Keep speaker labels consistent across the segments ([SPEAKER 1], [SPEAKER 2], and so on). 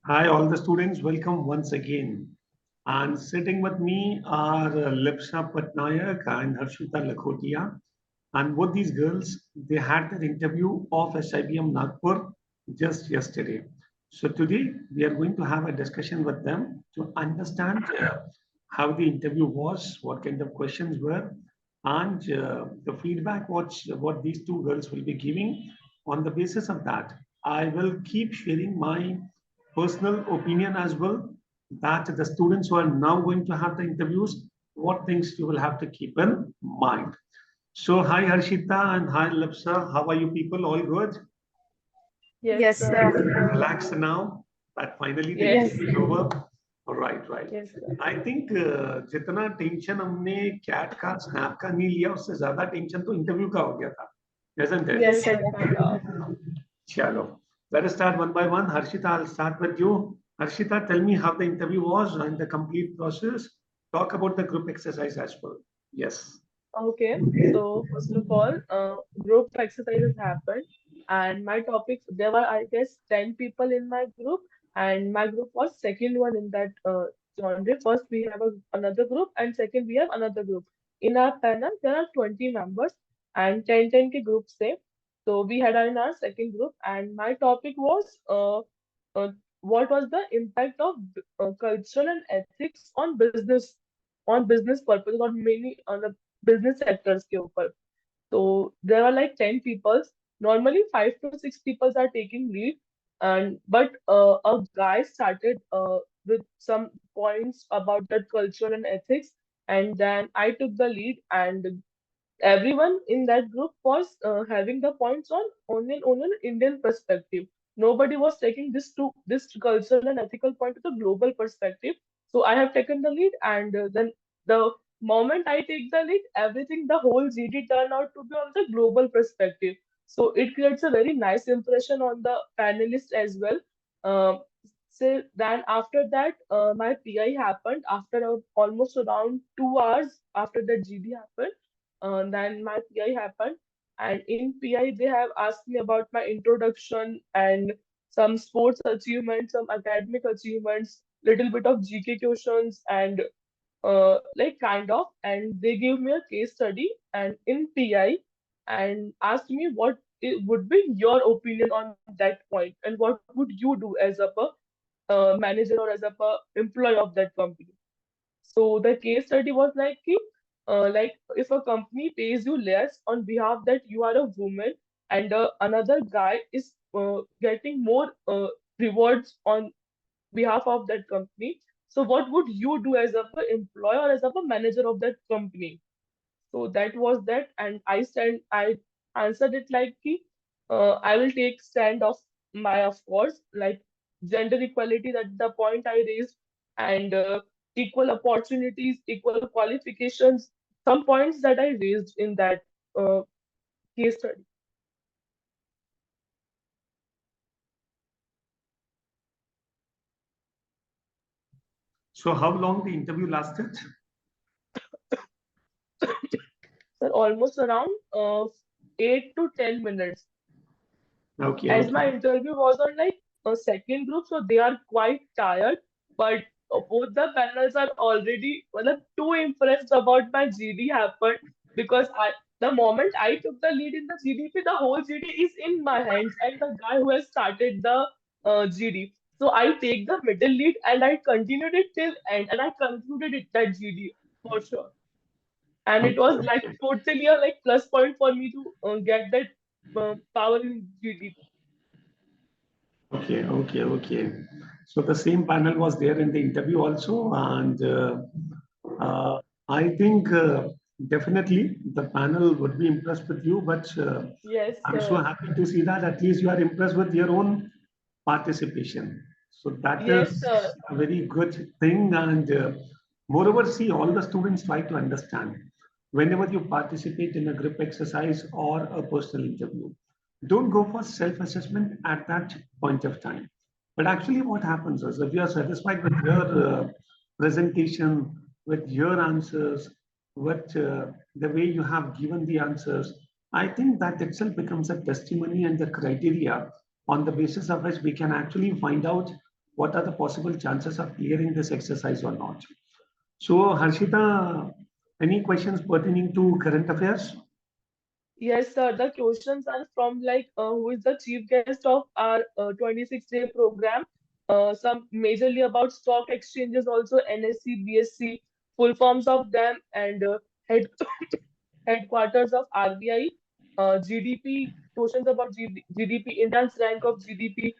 [SPEAKER 1] Hi, all the students. Welcome once again. And sitting with me are Lipsa Patnaik and Harshita Lakhotia. And both these girls, they had their interview of SIBM Nagpur just yesterday. So today we are going to have a discussion with them to understand how the interview was, what kind of questions were, and the feedback what these two girls will be giving. On the basis of that, I will keep sharing my personal opinion as well, that the students who are now going to have the interviews, what things you will have to keep in mind. So, hi Harshita and hi Lipsa. How are you people? All good?
[SPEAKER 2] Yes,
[SPEAKER 3] Yes,
[SPEAKER 2] sir.
[SPEAKER 3] sir.
[SPEAKER 1] Relaxed now that finally the
[SPEAKER 2] Yes,
[SPEAKER 1] interview is over. All right, right.
[SPEAKER 2] yes, sir.
[SPEAKER 1] I think जितना tension हमने cat का snap का नहीं लिया उससे ज्यादा tension तो interview का हो गया था, isn't it?
[SPEAKER 2] Yes,
[SPEAKER 3] Yes, sir.
[SPEAKER 2] sir, kind of.
[SPEAKER 1] Chalo. Let us start one by one. Harshita, I'll start with you. Harshita, tell me how the interview was and the complete process. Talk about the group exercise as well. Yes.
[SPEAKER 2] Okay, so first of all, group exercises happened, and my topics, there were, I guess, 10 people in my group, and my group was second one in that genre. First, we have another group, and second, we have another group. In our panel, there are 20 members, and 10 ke groups same. So we had in our second group, and my topic was what was the impact of cultural and ethics on business purposes, on many on the business sectors के ऊपर. So there were like 10 people. Normally 5 to 6 people are taking lead, and but a guy started with some points about that culture and ethics, and then I took the lead, and everyone in that group was having the points on an Indian perspective. Nobody was taking this cultural and ethical point to the global perspective. So I have taken the lead, and then the moment I take the lead, everything, the whole GD turned out to be on the global perspective. So it creates a very nice impression on the panelists as well. Um, so then after that, my PI happened after almost around 2 hours after the GD happened. Then my PI happened, and in PI they have asked me about my introduction and some sports achievements, some academic achievements, little bit of GK questions, and like kind of, and they gave me a case study and in PI, and asked me what it would be your opinion on that point, and what would you do as a manager or as a employee of that company. So the case study was like, कि, like if a company pays you less on behalf that you are a woman, and another guy is getting more rewards on behalf of that company. So what would you do as a employer or as a manager of that company? So that was that, and I answered it like, कि, I will take stand of my, of course, like gender equality, that the point I raised, and equal opportunities, equal qualifications, some points that I raised in that uh, case study.
[SPEAKER 1] So, how long the interview lasted?
[SPEAKER 2] So almost around 8 to 10 minutes.
[SPEAKER 1] Okay,
[SPEAKER 2] As
[SPEAKER 1] okay.
[SPEAKER 2] my interview was on like a second group, so they are quite tired, but both the panels are already, well, too impressed about my GD happened, because the moment I took the lead in the GDP, the whole GD is in my hands, and the guy who has started the GD. So I take the middle lead and I continued it till end, and I concluded it that GD for sure. And it
[SPEAKER 1] Okay,
[SPEAKER 2] was like
[SPEAKER 1] okay.
[SPEAKER 2] totally a like plus point for me to get that power in GD.
[SPEAKER 1] Okay, okay, okay. So the same panel was there in the interview also, and uh, I think definitely the panel would be impressed with you. But
[SPEAKER 2] Yes,
[SPEAKER 1] I'm so
[SPEAKER 2] sir.
[SPEAKER 1] happy to see that at least you are impressed with your own participation. So that
[SPEAKER 2] Yes,
[SPEAKER 1] is
[SPEAKER 2] sir.
[SPEAKER 1] a very good thing, and moreover, see all the students try to understand whenever you participate in a group exercise or a personal interview. Don't go for self-assessment at that point of time. But actually, what happens is if you are satisfied with your presentation, with your answers, with the way you have given the answers, I think that itself becomes a testimony and the criteria on the basis of which we can actually find out what are the possible chances of clearing this exercise or not. So, Harshita, any questions pertaining to current affairs?
[SPEAKER 2] Yes, sir. The questions are from like who is the chief guest of our 26-day program? Some majorly about stock exchanges, also NSE, BSC, full forms of them, and head headquarters of RBI, GDP, questions about GDP, India's rank of GDP,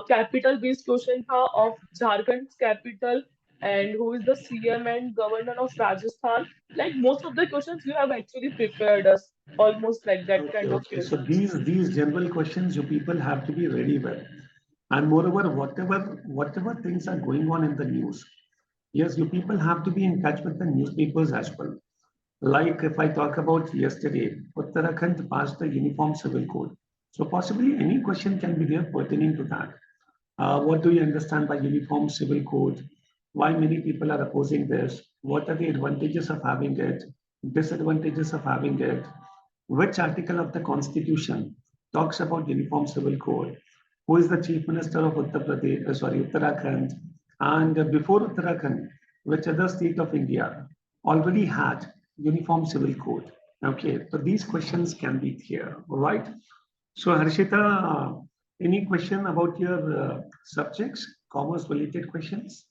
[SPEAKER 2] capital-based question of Jharkhand's capital, and who is the CM and governor of Rajasthan. Like most of the questions, you have actually prepared us almost like that
[SPEAKER 1] Okay,
[SPEAKER 2] kind of
[SPEAKER 1] okay. So
[SPEAKER 2] questions.
[SPEAKER 1] these general questions you people have to be ready with. And moreover, whatever things are going on in the news, yes, you people have to be in touch with the newspapers as well. Like if I talk about yesterday, Uttarakhand passed the Uniform Civil Code. So possibly any question can be there pertaining to that. What do you understand by Uniform Civil Code? Why many people are opposing this? What are the advantages of having it? Disadvantages of having it? Which article of the Constitution talks about Uniform Civil Code? Who is the Chief Minister of Uttarakhand? And before Uttarakhand, which other state of India already had Uniform Civil Code? Okay, so these questions can be here, all right? So Harshita, any question about your subjects, commerce related questions?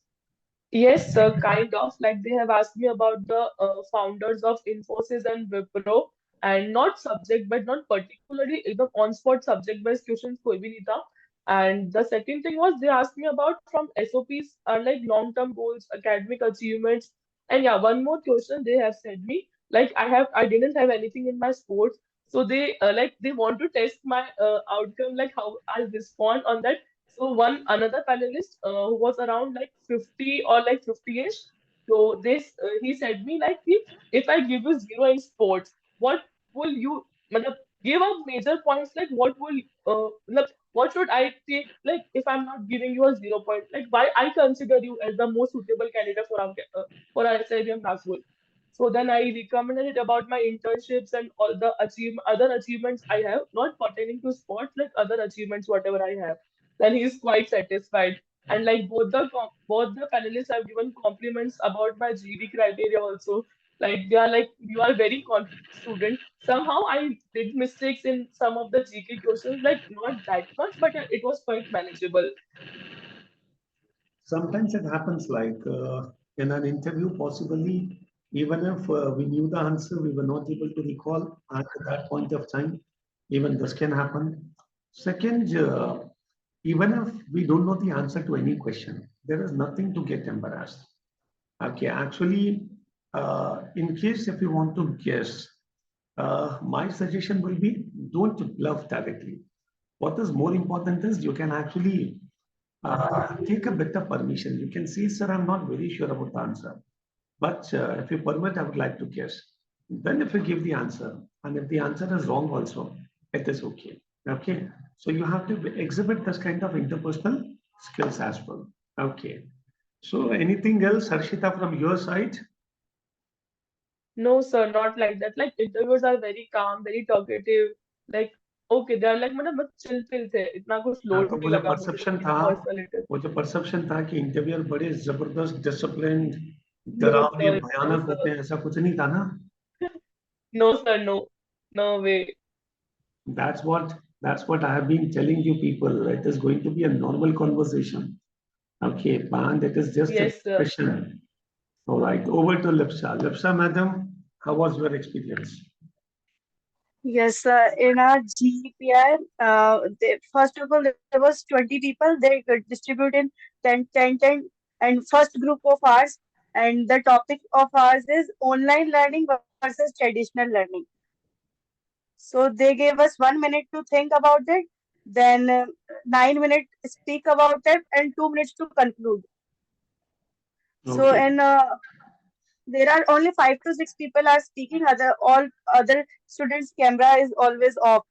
[SPEAKER 2] Yes, sir, kind of. Like they have asked me about the founders of Infosys and Wipro, and not subject, but not particularly the on-spot subject-based questions कोई भी नहीं था. And the second thing was they asked me about from SOPs are like long-term goals, academic achievements, and yeah, one more question they have said me like I didn't have anything in my sports, so they like they want to test my outcome like how I'll respond on that. So one another panelist who was around like 50 or like 50-ish. So this he said me like if I give you zero in sports, what will you matlab, give out major points like what will matlab, what should I take like if I'm not giving you a 0 point, like why I consider you as the most suitable candidate for our SIBM Nagpur. So then I recommended it about my internships and all the other achievements I have, not pertaining to sports, like other achievements, whatever I have. Then he is quite satisfied. And like both the panelists have given compliments about my GD criteria also. Like they are like you are very confident student. Somehow I did mistakes in some of the GK questions, like not that much, but yeah, it was quite manageable.
[SPEAKER 1] Sometimes it happens like in an interview, possibly, even if we knew the answer, we were not able to recall at that point of time. Even this can happen. Second, even if we don't know the answer to any question, there is nothing to get embarrassed. Okay, actually, in case if you want to guess, my suggestion will be don't bluff directly. What is more important is you can actually take a bit of permission. You can say, sir, I'm not very sure about the answer. But if you permit, I would like to guess. Then if you give the answer, and if the answer is wrong also, it is okay. Okay. So you have to exhibit this kind of interpersonal skills as well. Okay. So anything else, Harshita, from your side?
[SPEAKER 2] No, sir, not like that. Like interviewers are very calm, very talkative. Like okay, they are like मतलब बस chill chill थे. इतना कुछ
[SPEAKER 1] हाँ,
[SPEAKER 2] load
[SPEAKER 1] तो
[SPEAKER 2] नहीं
[SPEAKER 1] मुझे
[SPEAKER 2] लगा मुझे
[SPEAKER 1] परसेप्शन था,
[SPEAKER 2] इतना personal it is.
[SPEAKER 1] वो जो परसेप्शन था कि इंटरव्यूअर बड़े जबरदस्त डिसिप्लिन
[SPEAKER 2] No,
[SPEAKER 1] डरावने
[SPEAKER 2] sir, no,
[SPEAKER 1] भयानक होते
[SPEAKER 2] sir.
[SPEAKER 1] हैं, ऐसा कुछ नहीं था ना.
[SPEAKER 2] No, sir, no. No way.
[SPEAKER 1] That's what I have been telling you people. It is going to be a normal conversation. Okay, and it is just a
[SPEAKER 2] Yes, sir.
[SPEAKER 1] discussion. All right, over to Lipsa. Lipsa, madam, how was your experience?
[SPEAKER 3] Yes, in our GPI, first of all, there was 20 people. They got distributed in 10, and first group of ours, and the topic of ours is online learning versus traditional learning. So they gave us 1 minute to think about it, then 9 minutes speak about it, and 2 minutes to conclude. So,
[SPEAKER 1] Okay.
[SPEAKER 3] and there are only 5 to 6 people are speaking. All other students' camera is always off.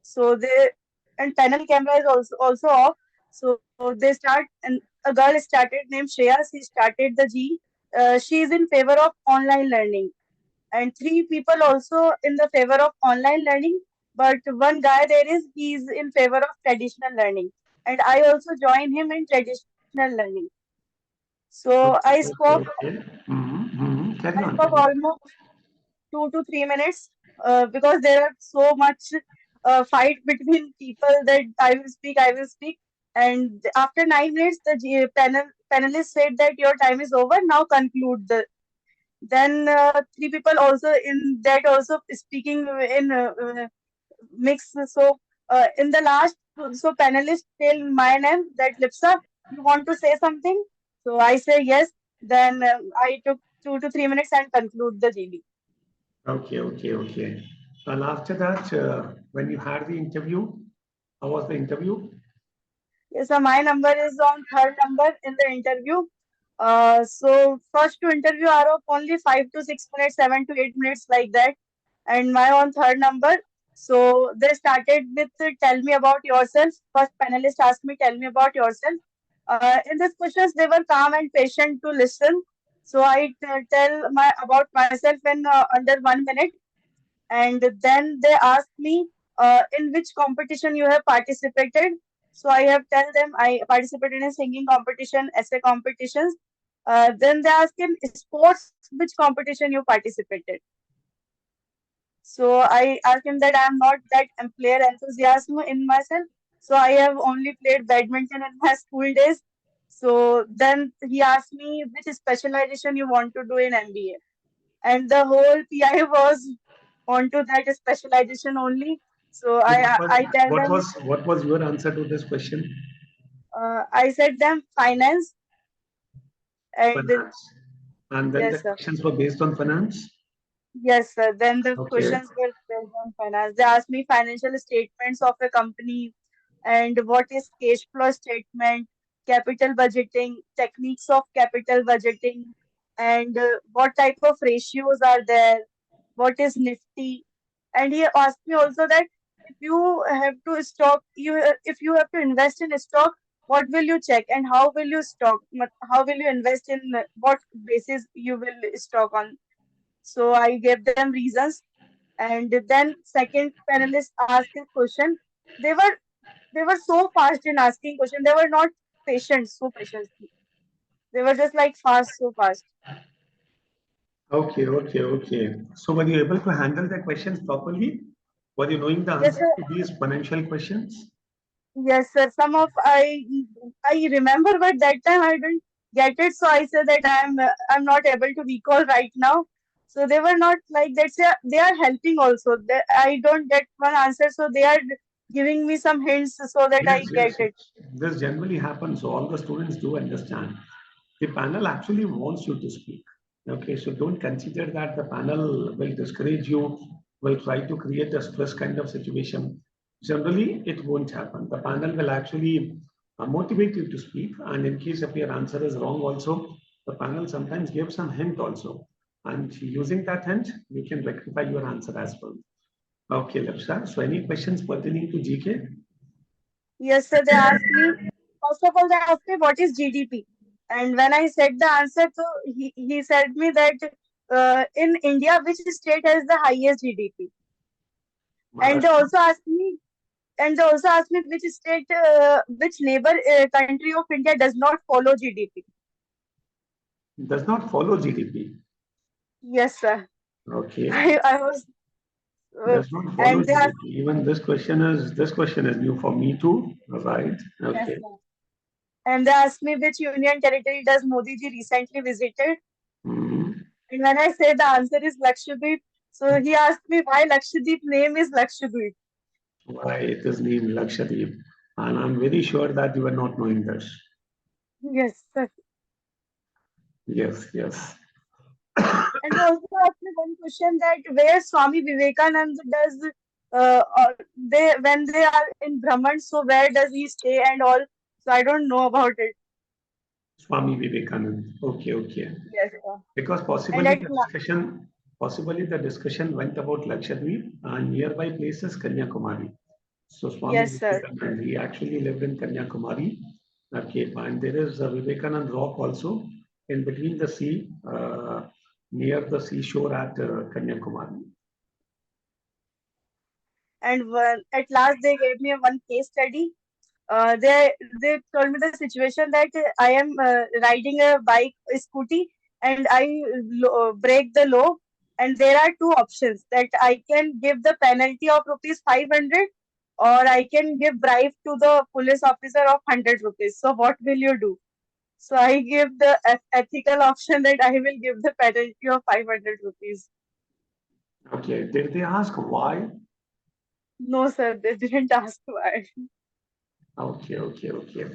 [SPEAKER 3] So they and panel camera is also off. So they start, and a girl started named Shreya. She started the G. She is in favor of online learning, and three people also in the favor of online learning. But one guy there is he's in favor of traditional learning, and I also join him in traditional. learning. So
[SPEAKER 1] Okay, okay, okay. Carry
[SPEAKER 3] I
[SPEAKER 1] on,
[SPEAKER 3] spoke
[SPEAKER 1] carry on.
[SPEAKER 3] almost 2 to 3 minutes because there are so much fight between people that I will speak. And after 9 minutes, the panelist said that your time is over. Now conclude the. Then three people also in that also speaking in mix. So in the last, so panelists tell my name that Lipsa, you want to say something? So I say yes. Then I took 2 to 3 minutes and conclude the GD.
[SPEAKER 1] Okay, okay, okay. And after that, when you had the interview, how was the interview?
[SPEAKER 3] Yes, so my number is on third number in the interview. So first two interview are of only 5 to 6 minutes, 7 to 8 minutes like that, and my on third number. So they started with tell me about yourself. First panelist asked me tell me about yourself. In these questions they were calm and patient to listen. So I tell my about myself in under 1 minute, and then they asked me in which competition you have participated. So I have tell them I participated in singing competition, essay competitions. Then they ask in sports which competition you participated. So I asked him that I am not that player enthusiasm in myself. So I have only played badminton in my school days. So then he asked me which specialization you want to do in MBA, and the whole PI was onto that specialization only. So
[SPEAKER 1] So
[SPEAKER 3] I tell them
[SPEAKER 1] what was your answer to this question?
[SPEAKER 3] I said them finance, and
[SPEAKER 1] Finance. And then the
[SPEAKER 3] yes sir.
[SPEAKER 1] questions were based on finance?
[SPEAKER 3] Yes, sir. Then the
[SPEAKER 1] Okay.
[SPEAKER 3] questions were based on finance. They asked me financial statements of a company and what is cash flow statement, capital budgeting, techniques of capital budgeting, and what type of ratios are there, what is Nifty. And he asked me also that if you have to stock, if you have to invest in a stock, what will you check and how will you stock, how will you invest in what basis you will stock on. So I gave them reasons, and then second panelist asked a question. They were they were so fast in asking question. They were not patient, so patient. They were just like fast, so fast.
[SPEAKER 1] Okay, okay, okay. So were you able to handle the questions properly? Were you knowing the
[SPEAKER 3] Yes,
[SPEAKER 1] answers
[SPEAKER 3] sir.
[SPEAKER 1] to these financial questions?
[SPEAKER 3] Yes, sir. Some of I remember, but that time I didn't get it. So I said that I'm not able to recall right now. So they were not like that. They are helping also. I don't get one answer, so they are giving me some hints so that I
[SPEAKER 1] Yes,
[SPEAKER 3] get
[SPEAKER 1] yes,
[SPEAKER 3] it.
[SPEAKER 1] yes. This generally happens. So all the students do understand. The panel actually wants you to speak. Okay, so don't consider that the panel will discourage you, will try to create a stress kind of situation. Generally, it won't happen. The panel will actually motivate you to speak. And in case if your answer is wrong, also, the panel sometimes gives some hint also. And using that hint, you can rectify your answer as well. Okay, Lapsa. So any questions pertaining to GK?
[SPEAKER 3] Yes, sir. They asked me, first of all, they asked me what is GDP. And when I said the answer, so he said me that in India, which state has the highest GDP? And they
[SPEAKER 1] Maharashtra
[SPEAKER 3] also asked me, which state, which neighbor country of India does not follow GDP.
[SPEAKER 1] does not follow GDP.
[SPEAKER 3] Yes, sir.
[SPEAKER 1] Okay,
[SPEAKER 3] I was, uh,
[SPEAKER 1] does not follow
[SPEAKER 3] and they asked,
[SPEAKER 1] GDP. Even this question is new for me too. Right.
[SPEAKER 3] yes,
[SPEAKER 1] Okay.
[SPEAKER 3] sir. And they asked me which union territory does Modi ji recently visited.
[SPEAKER 1] Mhm.
[SPEAKER 3] And when I say the answer is Lakshadweep, so he asked me why Lakshadweep name is Lakshadweep.
[SPEAKER 1] Why it is named Lakshadweep, and I'm very sure that you are not knowing this.
[SPEAKER 3] Yes, sir.
[SPEAKER 1] Yes, yes.
[SPEAKER 3] And they also asked me one question that where Swami Vivekananda does, they when they are in Brahman, so where does he stay and all. So I don't know about it.
[SPEAKER 1] Swami Vivekanand. Okay, okay.
[SPEAKER 3] Yes, sir.
[SPEAKER 1] Because
[SPEAKER 3] And
[SPEAKER 1] possibly the discussion went about Lakshadweep and nearby places Kanyakumari. So Swami
[SPEAKER 3] yes, sir.
[SPEAKER 1] Vivekanand, he actually lived in Kanyakumari. Okay, and there is a Vivekanand rock also in between the sea, near the seashore at Kanyakumari.
[SPEAKER 3] And at last they gave me one case study. They told me the situation that I am riding a bike, a scooty, and I break the law. And there are two options that I can give the penalty of rupees 500, or I can give bribe to the police officer of 100 rupees. So what will you do? So I give the ethical option that I will give the penalty of 500 rupees.
[SPEAKER 1] Okay. Did they ask why?
[SPEAKER 3] No, sir, they didn't ask why.
[SPEAKER 1] Okay, okay, okay.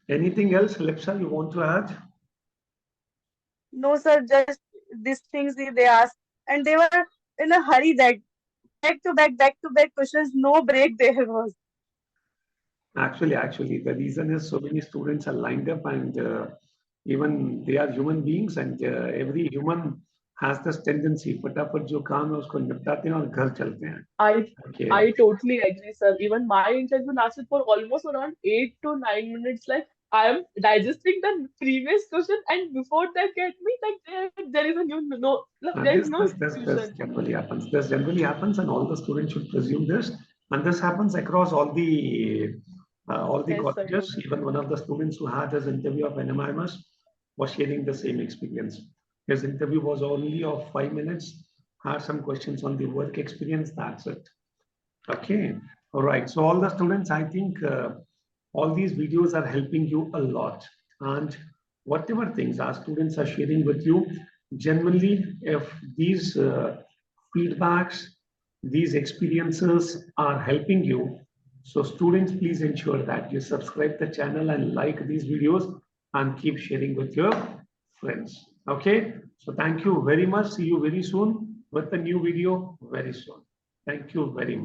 [SPEAKER 1] Anything else, Lipsa, you want to add?
[SPEAKER 3] No, sir, just these things they asked. And they were in a hurry that back to back questions, no break there was.
[SPEAKER 1] Actually, the reason is so many students are lined up, and even they are human beings, and every human has this tendency, फटाफट जो काम है उसको निपटाते हैं और घर चलते हैं.
[SPEAKER 2] I
[SPEAKER 1] Okay.
[SPEAKER 2] I totally agree, sir. Even my interview lasted for almost around 8 to 9 minutes. Like I am digesting the previous question, and before they get me, like there is a new no, like, there is
[SPEAKER 1] This,
[SPEAKER 2] no
[SPEAKER 1] this, this, this
[SPEAKER 2] solution.
[SPEAKER 1] generally happens. This generally happens, and all the students should presume this. And this happens across all the
[SPEAKER 2] Yes, sir.
[SPEAKER 1] colleges. Even one of the students who had his interview of NMIMS was sharing the same experience. His interview was only of 5 minutes. Had some questions on the work experience. That's it. Okay. All right. So all the students, I think all these videos are helping you a lot. And whatever things our students are sharing with you, genuinely, if these feedbacks, these experiences are helping you, so students, please ensure that you subscribe the channel and like these videos and keep sharing with your friends. Okay. So thank you very much. See you very soon with a new video very soon. Thank you very much.